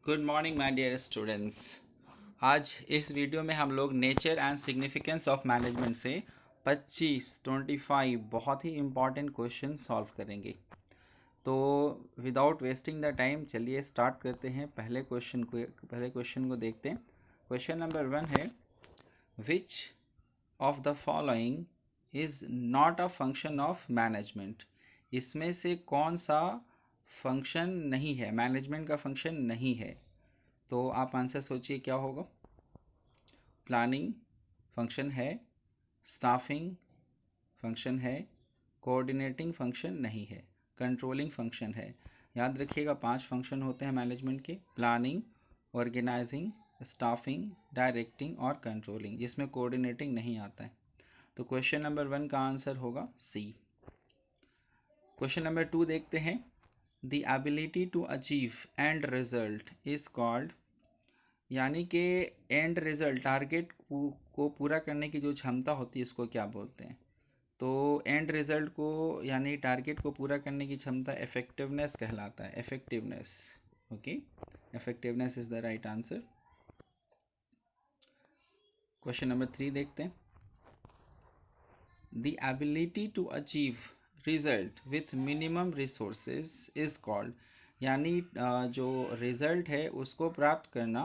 Good morning my dear students. आज इस video में हम लोग nature and significance of management से 25 बहुत ही इम्पॉर्टेंट क्वेश्चन सॉल्व करेंगे। तो विदाउट वेस्टिंग द टाइम चलिए स्टार्ट करते हैं। पहले क्वेश्चन को देखते हैं। क्वेश्चन नंबर 1 है, which of the following is not a function of management. इसमें से कौन सा फंक्शन नहीं है, मैनेजमेंट का फंक्शन नहीं है। तो आप आंसर सोचिए क्या होगा। प्लानिंग फंक्शन है, स्टाफिंग फंक्शन है, कोऑर्डिनेटिंग फंक्शन नहीं है, कंट्रोलिंग फंक्शन है। याद रखिएगा 5 फंक्शन होते हैं मैनेजमेंट के, प्लानिंग, ऑर्गेनाइजिंग, स्टाफिंग, डायरेक्टिंग और कंट्रोलिंग, जिसमें कोऑर्डिनेटिंग नहीं आता है। तो क्वेश्चन नंबर 1 का आंसर होगा सी। क्वेश्चन नंबर 2 देखते हैं। The ability to achieve end result is called, यानी कि एंड रिजल्ट टारगेट को पूरा करने की जो क्षमता होती है इसको क्या बोलते हैं। तो एंड रिजल्ट को यानी टारगेट को पूरा करने की क्षमता इफेक्टिवनेस कहलाता है। Effectiveness, okay, effectiveness is the right answer. Question number 3 देखते हैं। The ability to achieve result with minimum resources is called, यानी जो रिजल्ट है उसको प्राप्त करना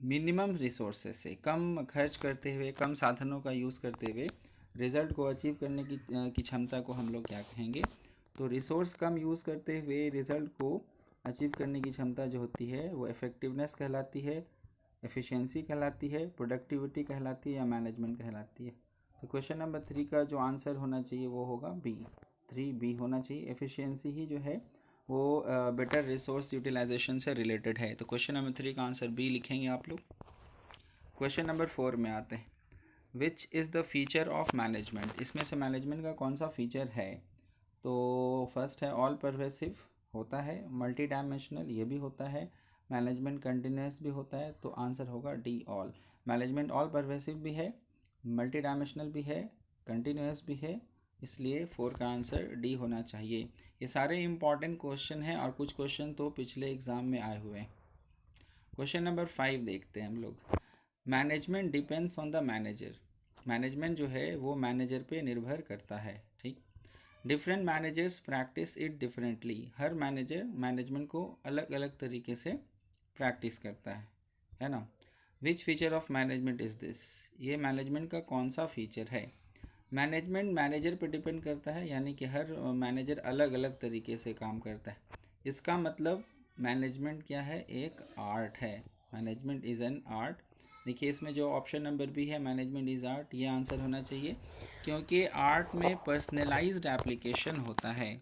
मिनिमम रिसोर्सेज से, कम खर्च करते हुए, कम साधनों का यूज़ करते हुए रिज़ल्ट को अचीव करने की क्षमता को हम लोग क्या कहेंगे। तो रिसोर्स कम यूज़ करते हुए रिज़ल्ट को अचीव करने की क्षमता जो होती है वो इफ़ेक्टिवनेस कहलाती है, एफिशिएंसी कहलाती है, प्रोडक्टिविटी कहलाती है या मैनेजमेंट कहलाती है। तो क्वेश्चन नंबर 3 का जो आंसर होना चाहिए वो होगा बी, 3B होना चाहिए। एफिशिएंसी ही जो है वो बेटर रिसोर्स यूटिलाइजेशन से रिलेटेड है। तो क्वेश्चन नंबर 3 का आंसर बी लिखेंगे आप लोग। क्वेश्चन नंबर 4 में आते हैं। Which is the feature of management, इसमें से मैनेजमेंट का कौन सा फीचर है। तो फर्स्ट है ऑल परवेसिव होता है, मल्टी डायमेंशनल ये भी होता है, मैनेजमेंट कंटिन्यूस भी होता है। तो आंसर होगा D, all. Management all pervasive भी है, मल्टी डायमेंशनल भी है, कंटिन्यूस भी है, इसलिए 4 का आंसर डी होना चाहिए। ये सारे इंपॉर्टेंट क्वेश्चन हैं और कुछ क्वेश्चन तो पिछले एग्जाम में आए हुए हैं। क्वेश्चन नंबर 5 देखते हैं हम लोग। Management depends on the manager, management जो है वो मैनेजर पे निर्भर करता है, ठीक। Different managers practice it differently, her manager management को अलग अलग तरीके से प्रैक्टिस करता है ना। विच feature of management is this, ये मैनेजमेंट का कौन सा फीचर है। मैनेजमेंट मैनेजर पे डिपेंड करता है, यानी कि हर मैनेजर अलग अलग तरीके से काम करता है। इसका मतलब मैनेजमेंट क्या है, एक आर्ट है। Management is an art. देखिए इसमें जो ऑप्शन नंबर बी है, मैनेजमेंट इज़ आर्ट, ये आंसर होना चाहिए, क्योंकि आर्ट में पर्सनलाइज्ड एप्लीकेशन होता है।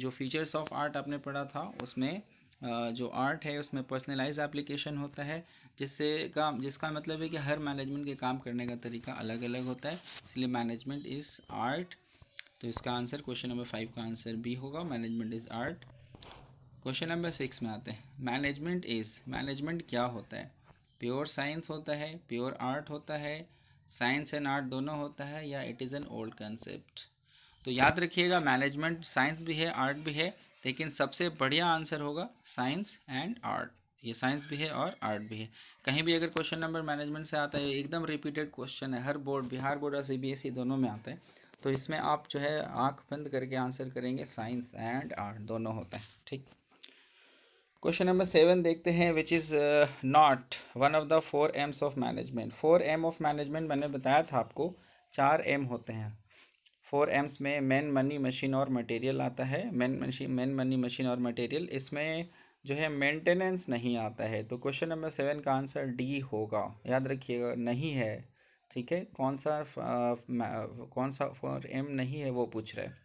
जो फीचर्स ऑफ आर्ट आपने पढ़ा था उसमें जो आर्ट है उसमें पर्सनलाइज एप्लीकेशन होता है, जिसका मतलब है कि हर मैनेजमेंट के काम करने का तरीका अलग अलग होता है, इसलिए मैनेजमेंट इज़ आर्ट। तो इसका आंसर क्वेश्चन नंबर 5 का आंसर बी होगा, management is art. Question number 6 में आते हैं। मैनेजमेंट क्या होता है। प्योर साइंस होता है, प्योर आर्ट होता है, साइंस एंड आर्ट दोनों होता है, या it is an old concept. तो याद रखिएगा मैनेजमेंट साइंस भी है आर्ट भी है, लेकिन सबसे बढ़िया आंसर होगा साइंस एंड आर्ट। ये साइंस भी है और आर्ट भी है। कहीं भी अगर क्वेश्चन नंबर मैनेजमेंट से आता है, एकदम रिपीटेड क्वेश्चन है, हर बोर्ड, बिहार बोर्ड और CBSE दोनों में आता है, तो इसमें आप जो है आंख बंद करके आंसर करेंगे, साइंस एंड आर्ट दोनों होता है, ठीक। क्वेश्चन नंबर 7 देखते हैं। Which is not one of the 4 M's of management. 4 M of management मैंने बताया था आपको, 4 M होते हैं। 4 M's में मैन, मनी, मशीन और मटेरियल आता है। मैन मनी मशीन और मटेरियल, इसमें जो है मेंटेनेंस नहीं आता है। तो क्वेश्चन नंबर 7 का आंसर डी होगा। याद रखिएगा नहीं है, ठीक है। कौन सा 4 M नहीं है वो पूछ रहा है।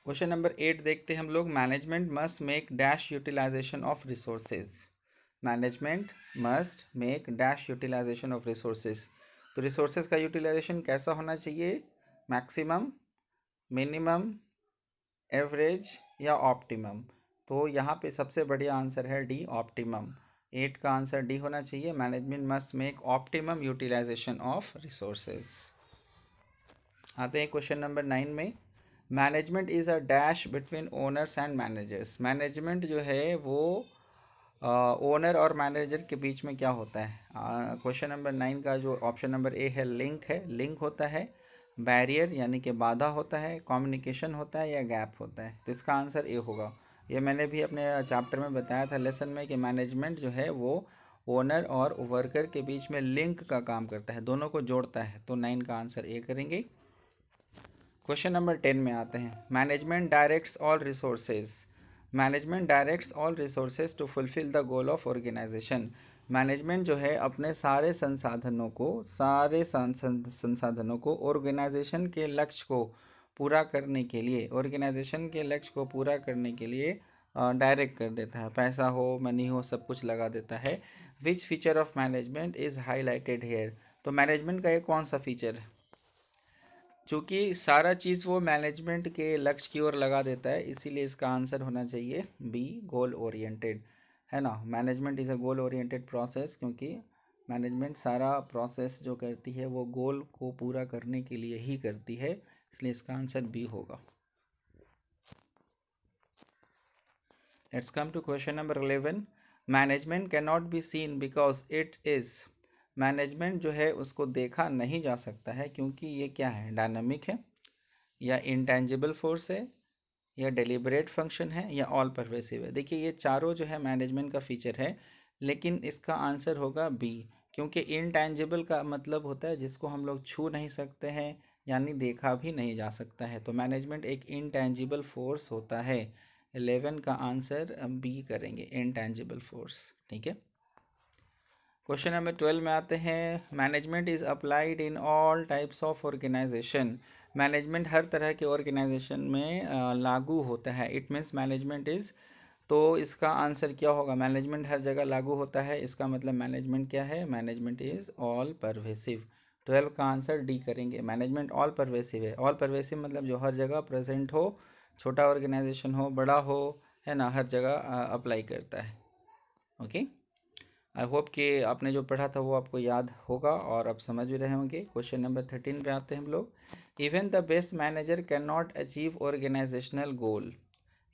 क्वेश्चन नंबर 8 देखते हैं हम लोग। Management must make dash utilisation of resources. Management must make dash utilisation of resources. तो रिसोर्सेज का यूटिलाइजेशन कैसा होना चाहिए, मैक्सिमम, मिनिमम, एवरेज या ऑप्टिमम। तो यहाँ पे सबसे बढ़िया आंसर है डी, ऑप्टिमम। 8 का आंसर डी होना चाहिए, management must make optimum utilisation of resources. आते हैं क्वेश्चन नंबर 9 में। Management is a dash between owners and managers. Management जो है वो ओनर और मैनेजर के बीच में क्या होता है? क्वेश्चन नंबर 9 का जो ऑप्शन नंबर ए है, लिंक है। लिंक होता है, बैरियर यानी कि बाधा होता है, कम्युनिकेशन होता है, या गैप होता है। तो इसका आंसर ए होगा। ये मैंने भी अपने चैप्टर में बताया था लेसन में कि मैनेजमेंट जो है वो ओनर और वर्कर के बीच में लिंक का काम करता है, दोनों को जोड़ता है। तो 9 का आंसर ए करेंगे। क्वेश्चन नंबर 10 में आते हैं। Management directs all resources. Management directs all resources to fulfil the goal of organisation. Management जो है अपने सारे संसाधनों को ऑर्गेनाइजेशन के लक्ष्य को पूरा करने के लिए डायरेक्ट कर देता है। पैसा हो, मनी हो, सब कुछ लगा देता है। Which feature of management is highlighted here. तो मैनेजमेंट का ये कौन सा फीचर है? चूँकि सारा चीज़ वो मैनेजमेंट के लक्ष्य की ओर लगा देता है, इसीलिए इसका आंसर होना चाहिए बी, गोल ओरिएंटेड, है ना। Management is a goal oriented process, क्योंकि मैनेजमेंट सारा प्रोसेस जो करती है वो गोल को पूरा करने के लिए ही करती है, इसलिए इसका आंसर बी होगा। Let's come to question number 11। Management can not be seen because it is. Management जो है उसको देखा नहीं जा सकता है क्योंकि ये क्या है? डायनामिक है, या इंटेंजिबल फोर्स है, या डेलिबरेट फंक्शन है, या ऑल परवेसिव है। देखिए ये चारों जो है मैनेजमेंट का फीचर है, लेकिन इसका आंसर होगा बी, क्योंकि इनटेंजिबल का मतलब होता है जिसको हम लोग छू नहीं सकते हैं, यानी देखा भी नहीं जा सकता है। तो मैनेजमेंट एक इनटेंजिबल फोर्स होता है। 11 का आंसर बी करेंगे, इनटेंजिबल फोर्स। ठीक है। क्वेश्चन नंबर 12 में आते हैं। Management is applied in all types of organisation. Management हर तरह के ऑर्गेनाइजेशन में लागू होता है। इट मीन्स मैनेजमेंट इज़, तो इसका आंसर क्या होगा? मैनेजमेंट हर जगह लागू होता है, इसका मतलब मैनेजमेंट क्या है? Management is all pervasive. 12 का आंसर डी करेंगे। मैनेजमेंट ऑल परवेसिव है। ऑल परवेसिव मतलब जो हर जगह प्रेजेंट हो, छोटा ऑर्गेनाइजेशन हो, बड़ा हो, है ना, हर जगह अप्लाई करता है। ओके। आई होप कि आपने जो पढ़ा था वो आपको याद होगा और आप समझ भी रहे होंगे। क्वेश्चन नंबर 13 पे आते हैं हम लोग। Even the best manager can not achieve organisational goal.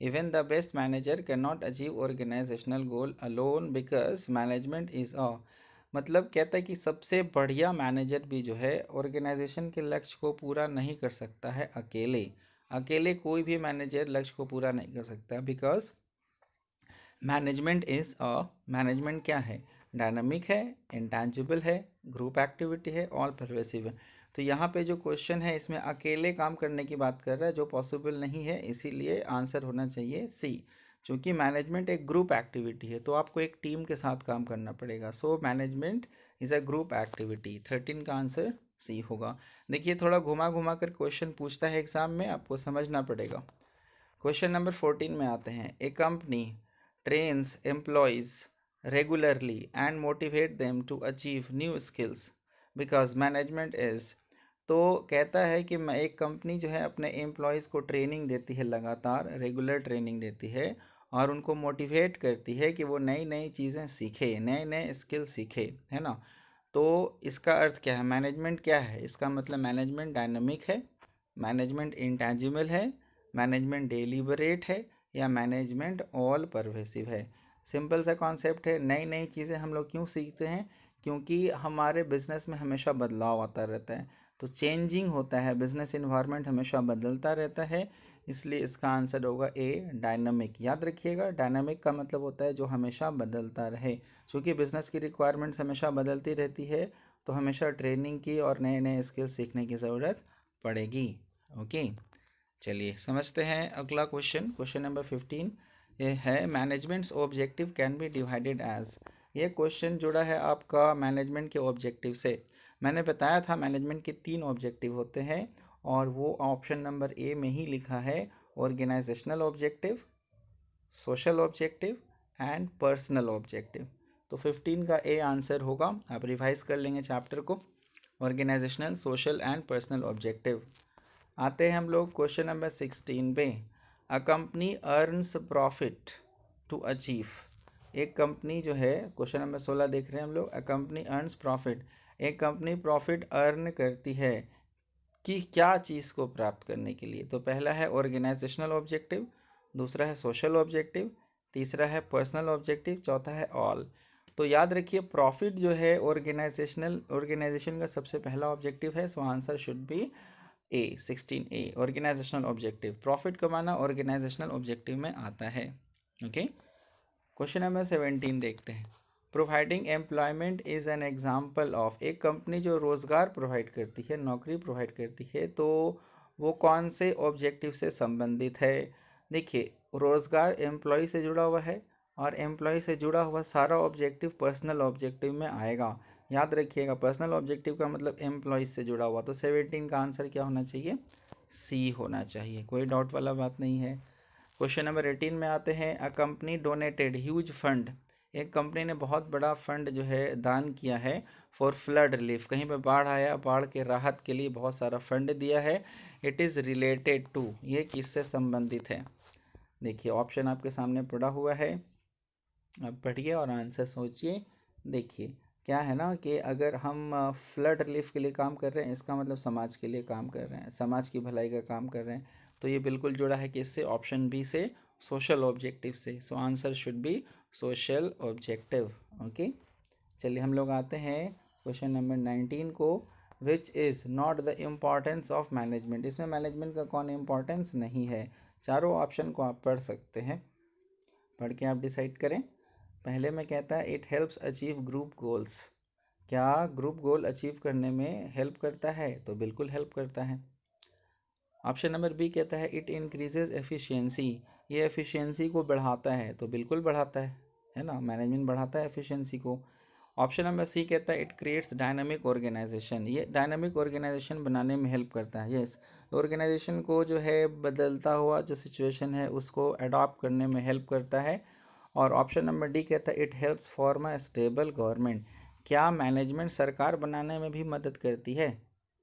Even the best manager can not achieve organisational goal alone because management is a. मतलब कहता है कि सबसे बढ़िया मैनेजर भी जो है ऑर्गेनाइजेशन के लक्ष्य को पूरा नहीं कर सकता है अकेले। अकेले कोई भी मैनेजर लक्ष्य को पूरा नहीं कर सकता, because management is a, management क्या है? डायनामिक है, इंटेंजिबल है, ग्रुप एक्टिविटी है, ऑल परवेसिव है। तो यहाँ पे जो क्वेश्चन है इसमें अकेले काम करने की बात कर रहा है, जो पॉसिबल नहीं है, इसीलिए आंसर होना चाहिए सी। क्योंकि मैनेजमेंट एक ग्रुप एक्टिविटी है, तो आपको एक टीम के साथ काम करना पड़ेगा। So management is a group activity. 13 का आंसर सी होगा। देखिए थोड़ा घुमा घुमा कर क्वेश्चन पूछता है एग्जाम में, आपको समझना पड़ेगा। क्वेश्चन नंबर 14 में आते हैं। ए company trains employees regularly and motivate them to achieve new skills because management is। तो कहता है कि मैं एक कंपनी जो है अपने एम्प्लॉयज़ को ट्रेनिंग देती है, लगातार रेगुलर ट्रेनिंग देती है, और उनको मोटिवेट करती है कि वो नई नई चीज़ें सीखे, नए नए स्किल सीखे, है ना। तो इसका अर्थ क्या है? मैनेजमेंट क्या है? इसका मतलब मैनेजमेंट डायनामिक है, मैनेजमेंट इंटेंजिबल है, मैनेजमेंट डेलिबरेट है, या मैनेजमेंट ऑल परवेसिव है। सिंपल सा कॉन्सेप्ट है। नई नई चीज़ें हम लोग क्यों सीखते हैं? क्योंकि हमारे बिजनेस में हमेशा बदलाव आता रहता है, तो चेंजिंग होता है, बिजनेस इन्वायरमेंट हमेशा बदलता रहता है, इसलिए इसका आंसर होगा ए, डायनामिक। याद रखिएगा, डायनामिक का मतलब होता है जो हमेशा बदलता रहे। क्योंकि बिजनेस की रिक्वायरमेंट्स हमेशा बदलती रहती है, तो हमेशा ट्रेनिंग की और नए नए स्किल सीखने की ज़रूरत पड़ेगी। ओके, चलिए समझते हैं अगला क्वेश्चन। क्वेश्चन नंबर 15 ये है। Management's objective can be divided as. ये क्वेश्चन जुड़ा है आपका मैनेजमेंट के ऑब्जेक्टिव से। मैंने बताया था मैनेजमेंट के 3 ऑब्जेक्टिव होते हैं, और वो ऑप्शन नंबर ए में ही लिखा है। Organisational objective, social objective and personal objective. तो 15 का ए आंसर होगा। आप रिवाइज कर लेंगे चैप्टर को। Organisational, social and personal objective. आते हैं हम लोग क्वेश्चन नंबर 16 पे। A company earns profit to achieve. एक कंपनी जो है, क्वेश्चन नंबर 16 देख रहे हैं हम लोग। अ कंपनी अर्न्स प्रॉफिट। एक कंपनी प्रॉफिट अर्न करती है कि क्या चीज़ को प्राप्त करने के लिए? तो पहला है ऑर्गेनाइजेशनल ऑब्जेक्टिव, दूसरा है सोशल ऑब्जेक्टिव, तीसरा है पर्सनल ऑब्जेक्टिव, चौथा है ऑल। तो याद रखिए प्रॉफिट जो है ऑर्गेनाइजेशन का सबसे पहला ऑब्जेक्टिव है, so answer should be A 16A organisational objective. Profit कमाना ऑर्गेनाइजेशनल ऑब्जेक्टिव में आता है। ओके, क्वेश्चन नंबर 17 देखते हैं। Providing employment is an example of, एक कंपनी जो रोजगार प्रोवाइड करती है, नौकरी प्रोवाइड करती है, तो वो कौन से ऑब्जेक्टिव से संबंधित है। देखिए रोजगार एम्प्लॉय से जुड़ा हुआ है और एम्प्लॉय से जुड़ा हुआ सारा ऑब्जेक्टिव पर्सनल ऑब्जेक्टिव में आएगा। याद रखिएगा पर्सनल ऑब्जेक्टिव का मतलब एम्प्लॉय से जुड़ा हुआ, तो 17 का आंसर क्या होना चाहिए, सी होना चाहिए, कोई डाउट वाला बात नहीं है। क्वेश्चन नंबर 18 में आते हैं। A company donated huge fund, एक कंपनी ने बहुत बड़ा फंड जो है दान किया है फॉर फ्लड रिलीफ, कहीं पे बाढ़ आया, बाढ़ के राहत के लिए बहुत सारा फंड दिया है। इट इज़ रिलेटेड टू, ये किससे संबंधित है। देखिए ऑप्शन आपके सामने पड़ा हुआ है, आप पढ़िए और आंसर सोचिए। देखिए क्या है ना कि अगर हम फ्लड रिलीफ के लिए काम कर रहे हैं, इसका मतलब समाज के लिए काम कर रहे हैं, समाज की भलाई का काम कर रहे हैं, तो ये बिल्कुल जुड़ा है किससे, ऑप्शन बी से, सोशल ऑब्जेक्टिव से। सो answer should B social objective. Okay, चलिए हम लोग आते हैं क्वेश्चन नंबर 19 को। Which is not the importance of management, इसमें मैनेजमेंट का कौन इम्पॉर्टेंस नहीं है। चारों ऑप्शन को आप पढ़ सकते हैं, पढ़ के आप डिसाइड करें। पहले में कहता है it helps achieve group goals, क्या ग्रुप गोल अचीव करने में हेल्प करता है, तो बिल्कुल हेल्प करता है। ऑप्शन नंबर बी कहता है इट इंक्रीजेज एफिशिएंसी, ये एफिशिएंसी को बढ़ाता है, तो बिल्कुल बढ़ाता है ना, मैनेजमेंट बढ़ाता है एफिशिएंसी को। ऑप्शन नंबर सी कहता है इट क्रिएट्स डायनामिक ऑर्गेनाइजेशन, ये डायनामिक ऑर्गेनाइजेशन बनाने में हेल्प करता है। यस, ऑर्गेनाइजेशन को जो है बदलता हुआ जो सिचुएशन है उसको अडॉप्ट करने में हेल्प करता है। और ऑप्शन नंबर डी कहता है it helps form a stable government, क्या मैनेजमेंट सरकार बनाने में भी मदद करती है।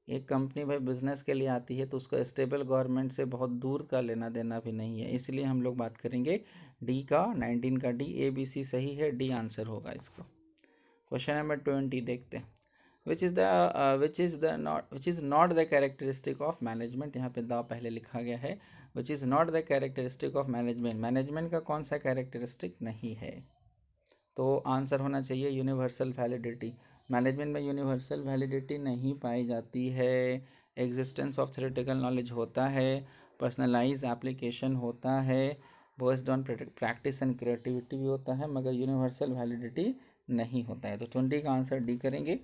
एक कंपनी भाई बिजनेस के लिए आती है तो उसका स्टेबल गवर्नमेंट से बहुत दूर का लेना देना भी नहीं है, इसलिए हम लोग बात करेंगे डी का, 19 का डी, ए बी सी सही है, डी आंसर होगा इसका। क्वेश्चन नंबर 20 देखते हैं। Which is not the characteristic of management, यहाँ पे द पहले लिखा गया है, which is not the characteristic of management, management का कौन सा कैरेक्टरिस्टिक नहीं है। तो आंसर होना चाहिए यूनिवर्सल वैलिडिटी, मैनेजमेंट में यूनिवर्सल वैलिडिटी नहीं पाई जाती है। एग्जिस्टेंस ऑफ थ्योरेटिकल नॉलेज होता है, पर्सनलाइज एप्लीकेशन होता है, based on practice and creativity भी होता है, मगर यूनिवर्सल वैलिडिटी नहीं होता है। तो 20 का आंसर डी करेंगे।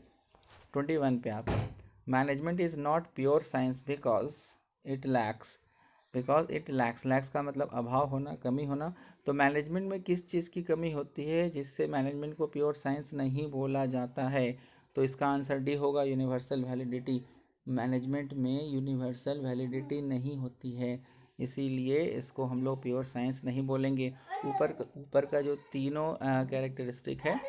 21 पे आता है। Management is not pure science because it lacks, lakhs का मतलब अभाव होना, कमी होना। तो मैनेजमेंट में किस चीज़ की कमी होती है जिससे मैनेजमेंट को प्योर साइंस नहीं बोला जाता है, तो इसका आंसर डी होगा, यूनिवर्सल वैलिडिटी। मैनेजमेंट में यूनिवर्सल वैलिडिटी नहीं होती है, इसीलिए इसको हम लोग प्योर साइंस नहीं बोलेंगे। ऊपर का जो तीनों कैरेक्टरिस्टिक है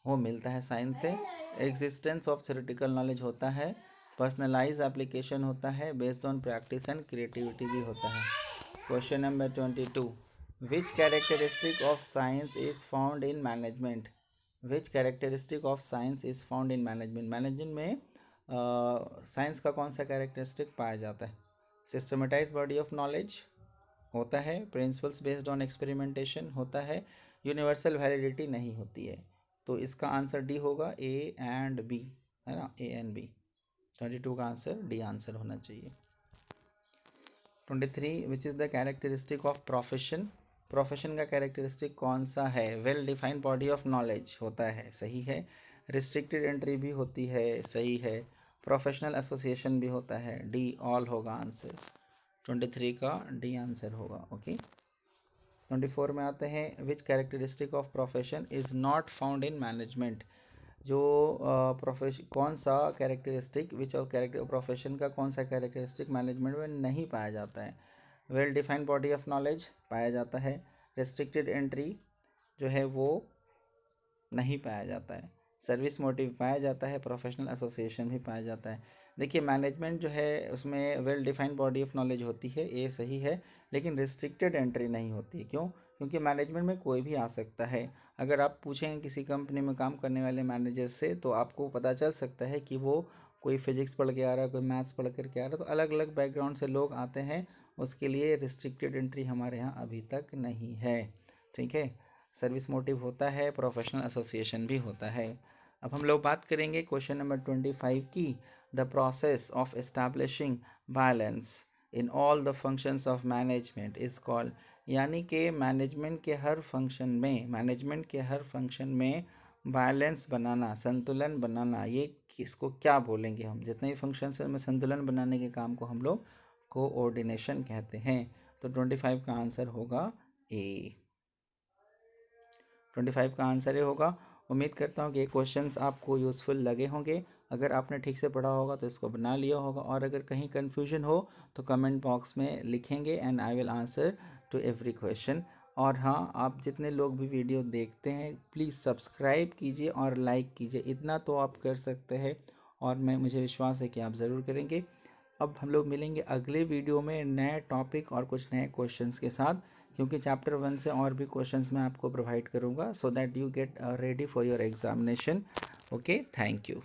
वो मिलता है साइंस से। एग्जिस्टेंस ऑफ थ्योरेटिकल नॉलेज होता है, पर्सनलाइज एप्लीकेशन होता है, based on practice and creativity भी होता है। Question number 22, which characteristic of science is found in management, which characteristic of science is found in management, management में science का कौन सा कैरेक्टरिस्टिक पाया जाता है। सिस्टमेटाइज बॉडी ऑफ नॉलेज होता है, प्रिंसिपल्स बेस्ड ऑन एक्सपेरिमेंटेशन होता है, यूनिवर्सल वैलिडिटी नहीं होती है। तो इसका आंसर डी होगा, ए एंड बी, है ना, ए एंड बी। 22 का आंसर डी आंसर होना चाहिए। 23, which is the characteristic of profession, profession का कैरेक्टरिस्टिक कौन सा है। Well defined body of knowledge होता है, सही है। रिस्ट्रिक्टेड एंट्री भी होती है, सही है। प्रोफेशनल एसोसिएशन भी होता है, डी ऑल होगा आंसर। 23 का डी आंसर होगा। ओके, 24 में आते हैं। Which characteristic of profession is not found in management, जो प्रोफेशन कौन सा characteristic, which of character profession का कौन सा कैरेक्टरिस्टिक मैनेजमेंट में नहीं पाया जाता है। Well defined body of knowledge पाया जाता है, रिस्ट्रिक्टेड एंट्री जो है वो नहीं पाया जाता है, सर्विस मोटिव पाया जाता है, प्रोफेशनल एसोसिएशन भी पाया जाता है। देखिए मैनेजमेंट जो है उसमें well defined body of knowledge होती है, ये सही है, लेकिन रिस्ट्रिक्टेड एंट्री नहीं होती। क्यों, क्योंकि मैनेजमेंट में कोई भी आ सकता है। अगर आप पूछेंगे किसी कंपनी में काम करने वाले मैनेजर से तो आपको पता चल सकता है कि वो कोई फिजिक्स पढ़ के आ रहा है, कोई मैथ्स पढ़ करके आ रहा है, तो अलग अलग बैकग्राउंड से लोग आते हैं उसके लिए रिस्ट्रिक्टेड एंट्री हमारे यहाँ अभी तक नहीं है, ठीक है। सर्विस मोटिव होता है, प्रोफेशनल एसोसिएशन भी होता है। अब हम लोग बात करेंगे क्वेश्चन नंबर 25 की, the process of establishing balance in all the functions of management is called, यानी कि मैनेजमेंट के हर फंक्शन में बैलेंस बनाना, संतुलन बनाना, ये किसको क्या बोलेंगे हम, जितने भी फंक्शन है उनमें संतुलन बनाने के काम को हम लोग कोऑर्डिनेशन कहते हैं। तो 25 का आंसर होगा ए, 25 का आंसर ये होगा। उम्मीद करता हूँ कि ये क्वेश्चंस आपको यूज़फुल लगे होंगे। अगर आपने ठीक से पढ़ा होगा तो इसको बना लिया होगा, और अगर कहीं कन्फ्यूजन हो तो कमेंट बॉक्स में लिखेंगे and I will answer to every question. और हाँ, आप जितने लोग भी वीडियो देखते हैं प्लीज़ सब्सक्राइब कीजिए और लाइक कीजिए, इतना तो आप कर सकते हैं, और मुझे विश्वास है कि आप ज़रूर करेंगे। अब हम लोग मिलेंगे अगले वीडियो में नए टॉपिक और कुछ नए क्वेश्चंस के साथ, क्योंकि चैप्टर 1 से और भी क्वेश्चंस मैं आपको प्रोवाइड करूंगा, so that you get ready for your examination. Okay, thank you.